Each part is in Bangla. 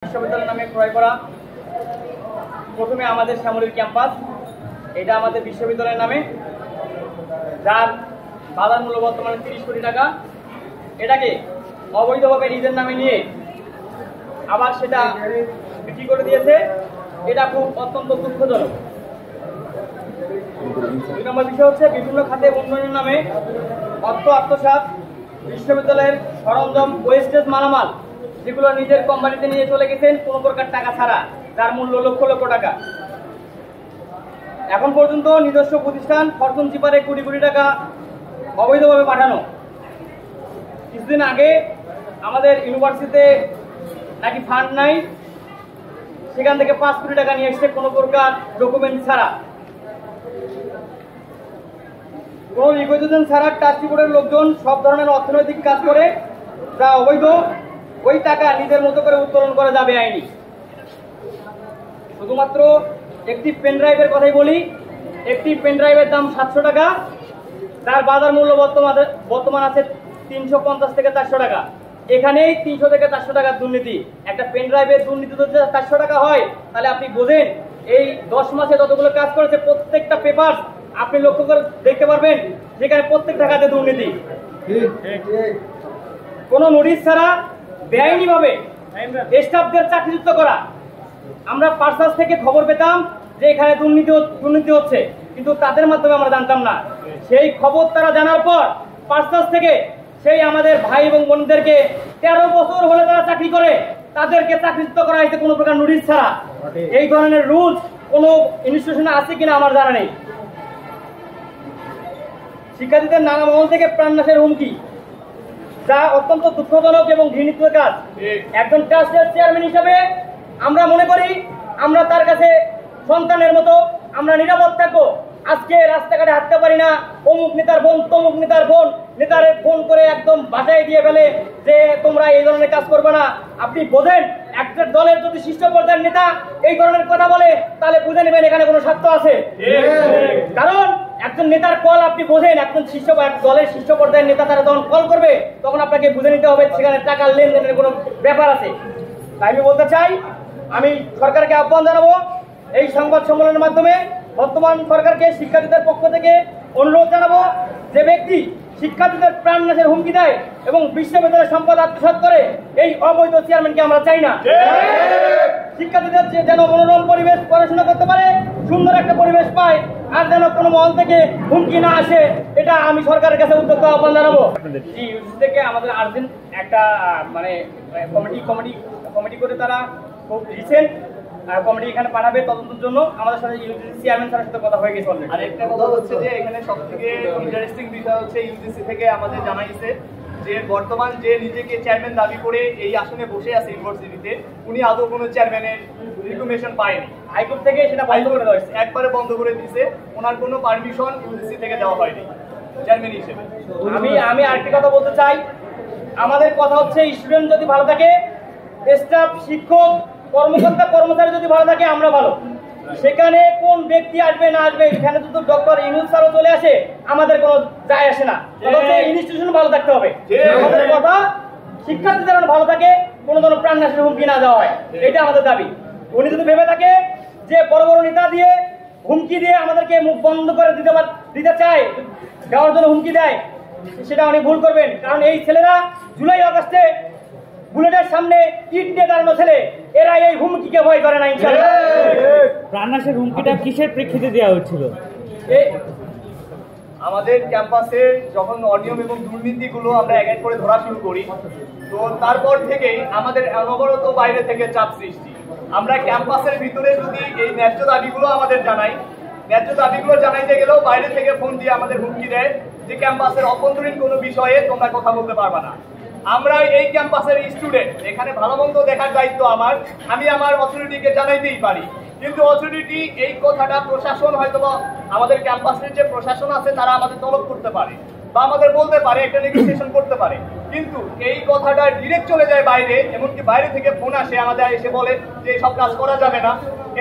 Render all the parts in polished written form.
বিশ্ববিদ্যালয় নামে ক্রয় করা প্রথমে আমাদের শ্যামলীর ক্যাম্পাস, এটা আমাদের বিশ্ববিদ্যালয়ের নামে, যার বাজার মূল্য বর্তমানে 30 কোটি টাকা। এটাকে অবৈধভাবে নিজের নামে নিয়ে আবার সেটা বিক্রি করে দিয়েছে। এটা খুব অত্যন্ত দুঃখজনক। 2 নম্বর বিষয় হচ্ছে বিভিন্ন খাতে উন্নয়নের নামে অর্থ আত্মসাৎ, বিশ্ববিদ্যালয়ের সরঞ্জাম ওয়েস্টেজ মালামাল যেগুলো নিজের কোম্পানিতে নিয়ে চলে গেছেন কোনো প্রকার টাকা ছাড়া, যার মূল্য লক্ষ লক্ষ টাকা। এখন পর্যন্ত নিজস্ব প্রতিষ্ঠান ফরচুন চিপারে কোটি কোটি টাকা অবৈধভাবে পাঠানো। কিছুদিন আগে আমাদের ইউনিভার্সিটিতে নাকি ফান্ড নাই, সেখান থেকে 5 কোটি টাকা নিয়ে এসছে কোনো প্রকার ডকুমেন্ট ছাড়া। কোনো রিকোয়েশন ছাড়া ট্রাস্টি বোর্ডের লোকজন সব ধরনের অর্থনৈতিক কাজ করে যা অবৈধ, ওই টাকা নিজের মতো করে উত্তোলন করা যাবে আইনি। শুধুমাত্র একটি পেন ড্রাইভের কথাই বলি, একটি পেন ড্রাইভের দাম 700 টাকা, তার বাজার মূল্য বর্তমান আছে 350 থেকে 400 টাকা। এখানেই 300 থেকে 400 টাকার দুর্নীতি। একটা পেন ড্রাইভের দুর্নীতি যদি 400 টাকা হয়, তাহলে আপনি বোঝেন এই 10 মাসে যতগুলো কাজ করেছে প্রত্যেকটা পেপার আপনি লক্ষ্য করে দেখতে পারবেন, যেখানে প্রত্যেক টাকাতে দুর্নীতি। কোনো নোটিশ ছাড়া বেআইনিভাবে স্টাফদের চাকরিচ্যুত করা। আমরা পার্সাস থেকে খবর পেতাম যে এখানে দুর্নীতি হচ্ছে, কিন্তু তাদের মাধ্যমে আমরা জানতাম না। সেই খবর তারা জানার পর পার্সাস থেকে সেই আমাদের ভাই এবং বোনদেরকে 13 বছর হলে তারা চাকরি করে, তাদেরকে চাকরিচ্যুত করা হয়েছে কোনো প্রকার নোটিশ ছাড়া। এই ধরনের রুলস কোনো ইনস্টিটিউশনে আছে কিনা আমার জানা নেই। শিক্ষার্থীদের নানা মহল থেকে প্রাণনাশের হুমকি, যা অত্যন্ত দুঃখজনক এবং ঘৃণিত কাজ। একজন ট্রাস্টের চেয়ারম্যান হিসেবে আমরা মনে করি আমরা তার কাছে সন্তানের মতো আমরা নিরাপদ থাকবো। আজকে রাস্তাঘাটে হাঁটতে পারি না, অমুক নেতার বোন তমুক নেতার বোন নেতারে ফোন করে একদম বাসায় দিয়ে ফেলে যে তোমরা এই ধরনের কাজ করবে না। আপনি বোঝেন একটা দলের যদি শীর্ষ পর্যায়ের নেতা এই ধরনের কথা বলে, তাহলে বুঝে নেবেন এখানে কোনো স্বার্থ আছে। কারণ একজন নেতার কল আপনি বোঝেন, একজন দলের শীর্ষ পর্যায়ের নেতা তারা যখন কল করবে তখন আপনাকে বুঝে নিতে হবে সেখানে টাকার লেনদেনের কোনো ব্যাপার আছে। তাই আমি বলতে চাই, আমি সরকারকে আহ্বান জানাবো এই সংবাদ সম্মেলনের মাধ্যমে, বর্তমান সরকারকে শিক্ষার্থীদের পক্ষ থেকে অনুরোধ জানাবো, যে ব্যক্তি শিক্ষার্থীদের প্রাণনাশের হুমকি দেয় এবং বিশ্ববিদ্যালয়ের সম্পদ আত্মসাৎ করে, এই অবৈধ চেয়ারম্যানকে আমরা চাই না। শিক্ষার্থীদের যেন মনোরম পরিবেশ পড়াশোনা করতে পারে, সুন্দর একটা পরিবেশ পায়, আর যেন কোনো মহল থেকে হুমকি না আসে, এটা আমি সরকারের কাছে উদ্যোক্তা আহ্বান জানাবো। ইউজিসি থেকে আমাদের আর্জেন্ট একটা মানে কমিটি করে তারা খুব রিসেন্ট কমিটি এখানে পাঠাবে তদন্তের জন্য। আমাদের সাথে ইউজিসি চেয়ারম্যান স্যারের সাথে কথা হয়ে গেছে অলরেডি। আর একটা কথা হচ্ছে যে এখানে সবথেকে ইন্টারেস্টিং বিষয় হচ্ছে ইউজিসি থেকে আমাদের জানাইছে যে বর্তমান যে নিজেকে চেয়ারম্যান দাবি করে এই আসনে বসে আছে ইউনিভার্সিটিতে, উনি আদৌ কোনো চেয়ারম্যানের রিকমেন্ডেশন পায়নি। হাইকোর্ট থেকে সেটা বন্ধ করে দেওয়া হয়েছে, একবারে বন্ধ করে দিয়েছে। ওনার কোনো পারমিশন ইউজিসি থেকে দেওয়া হয়নি চেয়ারম্যান হিসেবে। আমি আরেকটি কথা বলতে চাই, আমাদের কথা হচ্ছে স্টুডেন্ট যদি ভালো থাকে, স্টাফ শিক্ষক কর্মকর্তা কর্মচারী যদি ভালো থাকে আমরা ভালো। সেখানে কোন ব্যক্তি আসবে না আসবে, এখানে যদি ডক্টর ইউনূস স্যারও চলে আসে আমাদের কোনো যায় আসে না। ইনস্টিটিউশন ভালো থাকতে হবে। আমাদের কথা শিক্ষার্থীদের যেন ভালো থাকে, কোনো ধরনের প্রাণনাশের হুমকি না দেওয়া হয়, এটা আমাদের দাবি। উনি যদি ভেবে থাকে যে বড় বড় নেতা দিয়ে হুমকি দিয়ে আমাদেরকে মুখ বন্ধ করে দিতে চায়, দেওয়ার জন্য হুমকি দেয়, সেটা উনি ভুল করবেন। কারণ এই ছেলেরা জুলাই আগস্টে বুলেটের সামনে ইট দিয়ে দাঁড়ানো ছেলে, এরা এই হুমকিকে ভয় করে না। ইনশাআল্লাহ প্রাণনাশের হুমকিটা কিসের প্রেক্ষিতে দেওয়া হচ্ছিল? আমাদের ক্যাম্পাসে যখন অনিয়ম এবং দুর্নীতিগুলো আমরা এক এক করে ধরা শুরু করি, তো তারপর থেকেই আমাদের অনবরত বাইরে থেকে চাপ সৃষ্টি। আমরা ক্যাম্পাসের ভিতরে যদি এই ন্যায্য দাবিগুলো আমাদের ন্যায্য দাবিগুলো জানাইতে গেলেও বাইরে থেকে ফোন দিয়ে আমাদের হুমকি দেয় যে ক্যাম্পাসের অভ্যন্তরীণ কোনো বিষয়ে তোমরা কথা বলতে পারবে না। আমরা এই ক্যাম্পাসের স্টুডেন্ট, এখানে ভালো মন্দ দেখার দায়িত্ব আমি আমার অথরিটিকে জানাইতেই পারি, কিন্তু অথরিটি এই কথাটা প্রশাসন হয়তো বা আমাদের ক্যাম্পাসের যে প্রশাসন আছে তারা আমাদের তলব করতে পারে বা আমাদের বলতে পারে, একটা নেগোসিয়েশন করতে পারে, কিন্তু এই কথাটা ডিরেক্ট চলে যায় বাইরে। এমনকি বাইরে থেকে ফোন আসে আমাদের, এসে বলে যে এইসব কাজ করা যাবে না।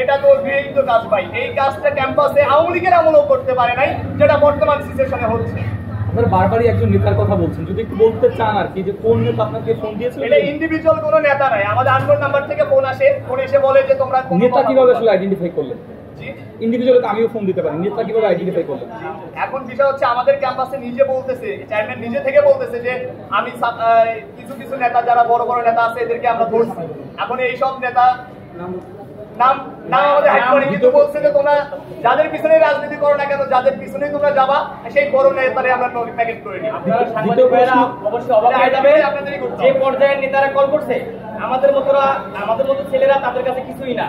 এটা তো গৃহীত কাজ ভাই। এই কাজটা ক্যাম্পাসে আওয়ামী লীগের আমলও করতে পারে নাই, যেটা বর্তমান সিচুয়েশনে হচ্ছে। আপনারা বারবারই একজন নেতার কথা বলছেন, যদি একটু বলতে চান আর কি যে কোন নেতা আপনাকে ফোন দিয়েছিল? এটা ইন্ডিভিজুয়াল কোনো নেতা নাই, আমাদের আননোন নাম্বার থেকে ফোন আসে, ফোন এসে বলে যে তোমরা কোনো নেতা কথা কিভাবে বলবে আসলে না। আইডেন্টিফাই করলেন? জি। ইন্ডিভিজুয়াল আমিও ফোন দিতে পারি, নেতা কিভাবে আইডেন্টিফাই করলেন? এখন বিষয় হচ্ছে আমাদের ক্যাম্পাসে নিজে বলতেছে, চেয়ারম্যান নিজে থেকে বলতেছে যে আমি কিছু কিছু নেতা যারা বড় বড় নেতা আছে এদেরকে আমরা ধরছি। এখন এই সব নেতা নাম নাম আমাদের হাইড করে, কিন্তু বলছে যে তোমরা যাদের পিছনে রাজনীতি করো না কেন, যাদের পিছনে তোমরা যাবা সেই বড় নেতারে আমরা প্যাকেট করে নিই। আপনারা সাংবাদিক ভাইয়েরা অবশ্যই অবাক হয়ে যাবেন আপনাদেরই করতে হবে। যে পর্যায়ের নেতারা কল করছে, আমাদের মতো ছেলেরা তাদের কাছে কিছুই না।